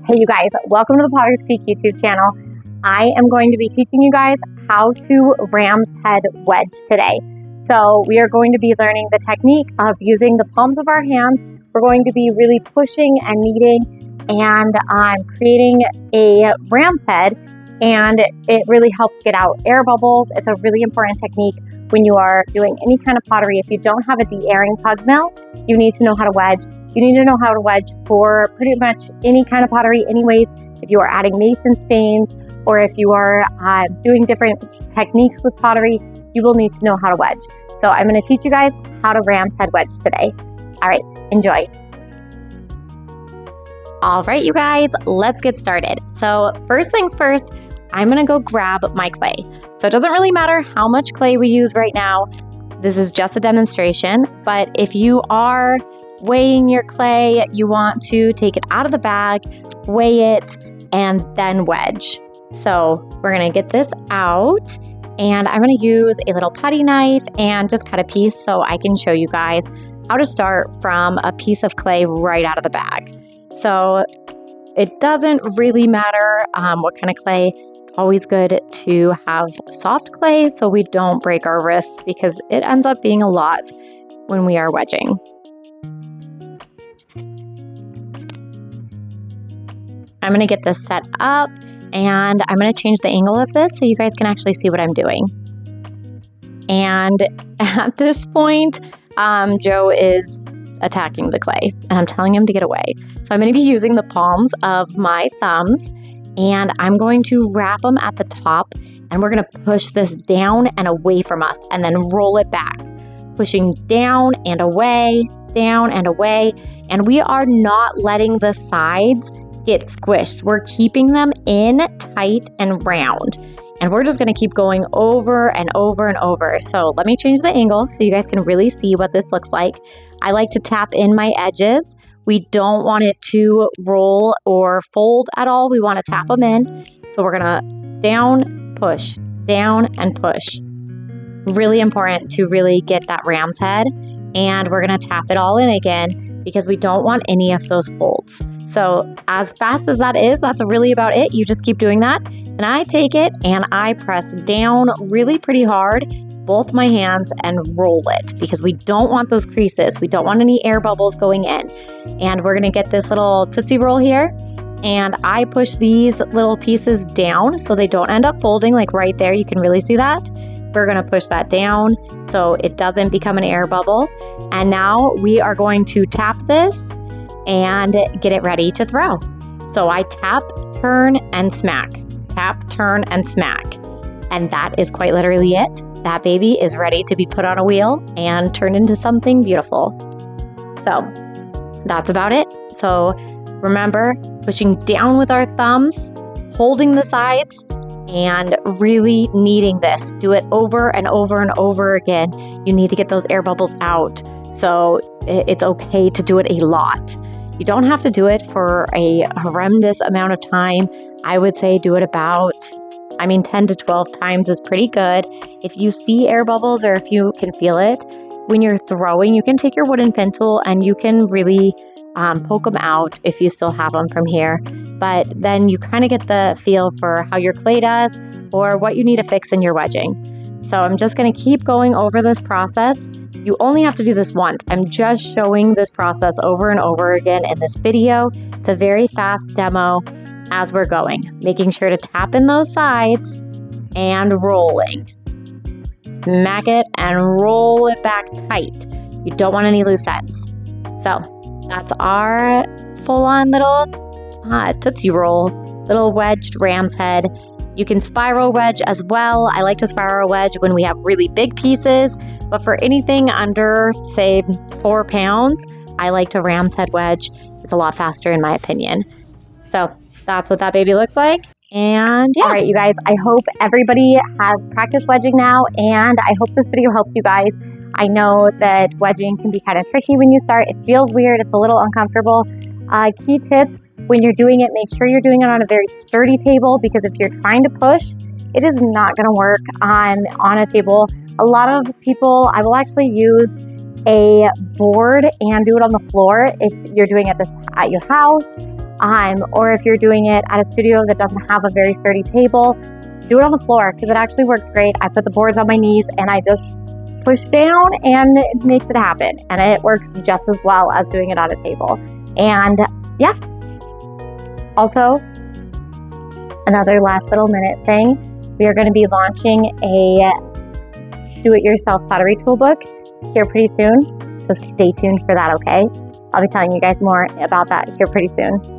Hey you guys, welcome to the Pottery Speak YouTube channel. I am going to be teaching you guys how to ram's head wedge today. So we are going to be learning the technique of using the palms of our hands. We're going to be really pushing and kneading and creating a ram's head, and it really helps get out air bubbles. It's a really important technique when you are doing any kind of pottery. If you don't have a de-airing pug mill, you need to know how to wedge. You need to know how to wedge for pretty much any kind of pottery anyways. If you are adding mason stains or if you are doing different techniques with pottery, you will need to know how to wedge. So I'm going to teach you guys how to ram's head wedge today. All right, enjoy. All right, you guys, let's get started. So first things first, I'm going to go grab my clay. So it doesn't really matter how much clay we use right now. This is just a demonstration, but if you are weighing your clay, you want to take it out of the bag, weigh it, and then wedge. So we're gonna get this out, and I'm gonna use a little putty knife and just cut a piece so I can show you guys how to start from a piece of clay right out of the bag. So it doesn't really matter what kind of clay. It's always good to have soft clay so we don't break our wrists, because it ends up being a lot when we are wedging. I'm going to get this set up, and I'm going to change the angle of this so you guys can actually see what I'm doing. And at this point, Joe is attacking the clay, and I'm telling him to get away. So I'm going to be using the palms of my thumbs, and I'm going to wrap them at the top, and we're going to push this down and away from us, and then roll it back, pushing down and away, and we are not letting the sides get squished. We're keeping them in tight and round, and we're just going to keep going over and over and over. So let me change the angle so you guys can really see what this looks like. I like to tap in my edges. We don't want it to roll or fold at all. We want to tap them in. So we're going to down, and push. Really important to really get that ram's head, and we're going to tap it all in again because we don't want any of those folds. So as fast as that is, that's really about it. You just keep doing that. And I take it and I press down really pretty hard, both my hands, and roll it because we don't want those creases. We don't want any air bubbles going in. And we're gonna get this little Tootsie Roll here. And I push these little pieces down so they don't end up folding, like right there. You can really see that. We're gonna push that down so it doesn't become an air bubble. And now we are going to tap this and get it ready to throw. So I tap, turn, and smack. Tap, turn, and smack. And that is quite literally it. That baby is ready to be put on a wheel and turned into something beautiful. So that's about it. So remember, pushing down with our thumbs, holding the sides, and really kneading this. Do it over and over and over again. You need to get those air bubbles out. So it's okay to do it a lot. You don't have to do it for a horrendous amount of time. I would say do it about, 10 to 12 times is pretty good. If you see air bubbles or if you can feel it, when you're throwing, you can take your wooden pin tool and you can really poke them out if you still have them from here. But then you kind of get the feel for how your clay does or what you need to fix in your wedging. So I'm just going to keep going over this process. You only have to do this once. I'm just showing this process over and over again in this video. It's a very fast demo as we're going, making sure to tap in those sides and rolling. Smack it and roll it back tight. You don't want any loose ends. So that's our full-on little Tootsie Roll, little wedged ram's head. You can spiral wedge as well. I like to spiral wedge when we have really big pieces, but for anything under, say, 4 pounds, I like to ram's head wedge. It's a lot faster in my opinion. So that's what that baby looks like. And yeah. All right, you guys, I hope everybody has practiced wedging now, and I hope this video helps you guys. I know that wedging can be kind of tricky when you start. It feels weird. It's a little uncomfortable. Key tip, when you're doing it, make sure you're doing it on a very sturdy table, because if you're trying to push, it is not going to work on a table. A lot of people, I will actually use a board and do it on the floor if you're doing it at your house Or if you're doing it at a studio that doesn't have a very sturdy table, do it on the floor because it actually works great. I put the boards on my knees and I just push down and it makes it happen. And it works just as well as doing it on a table. And yeah. Also, another last little minute thing. We are going to be launching a do-it-yourself pottery toolbook here pretty soon. So stay tuned for that, okay? I'll be telling you guys more about that here pretty soon.